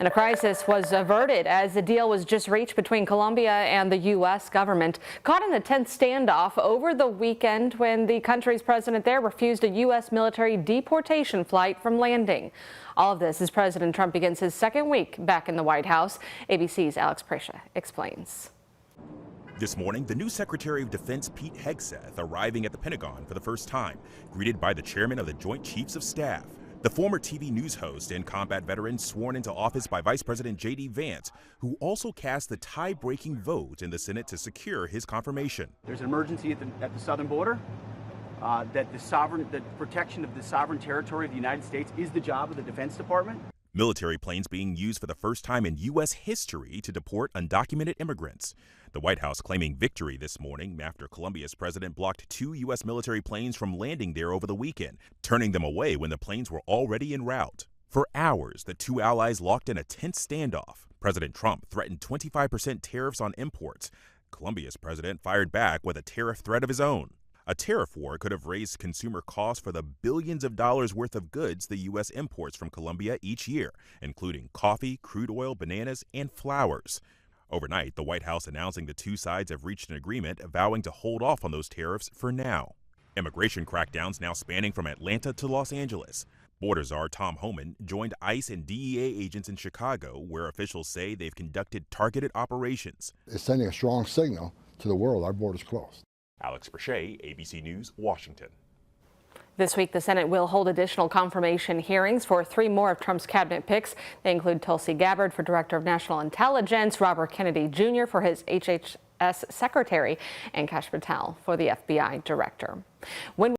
And a crisis was averted as a deal was just reached between Colombia and the U.S. government, caught in a tense standoff over the weekend when the country's president there refused a U.S. military deportation flight from landing. All of this as President Trump begins his second week back in the White House. ABC's Alex Prescia explains. This morning, the new Secretary of Defense, Pete Hegseth, arriving at the Pentagon for the first time, greeted by the chairman of the Joint Chiefs of Staff. The former TV news host and combat veteran sworn into office by Vice President J.D. Vance, who also cast the tie-breaking vote in the Senate to secure his confirmation. There's an emergency at the southern border. The protection of the sovereign territory of the United States is the job of the Defense Department. Military planes being used for the first time in U.S. history to deport undocumented immigrants. The White House claiming victory this morning after Colombia's president blocked 2 U.S. military planes from landing there over the weekend, turning them away when the planes were already en route. For hours, the two allies locked in a tense standoff. President Trump threatened 25% tariffs on imports. Colombia's president fired back with a tariff threat of his own. A tariff war could have raised consumer costs for the billions of dollars worth of goods the U.S. imports from Colombia each year, including coffee, crude oil, bananas, and flowers. Overnight, the White House announcing the two sides have reached an agreement vowing to hold off on those tariffs for now. Immigration crackdowns now spanning from Atlanta to Los Angeles. Border Czar Tom Homan joined ICE and DEA agents in Chicago, where officials say they've conducted targeted operations. It's sending a strong signal to the world our border's closed. Alex Prescia, ABC News, Washington. This week, the Senate will hold additional confirmation hearings for 3 more of Trump's cabinet picks. They include Tulsi Gabbard for Director of National Intelligence, Robert Kennedy Jr. for his HHS Secretary, and Kash Patel for the FBI Director.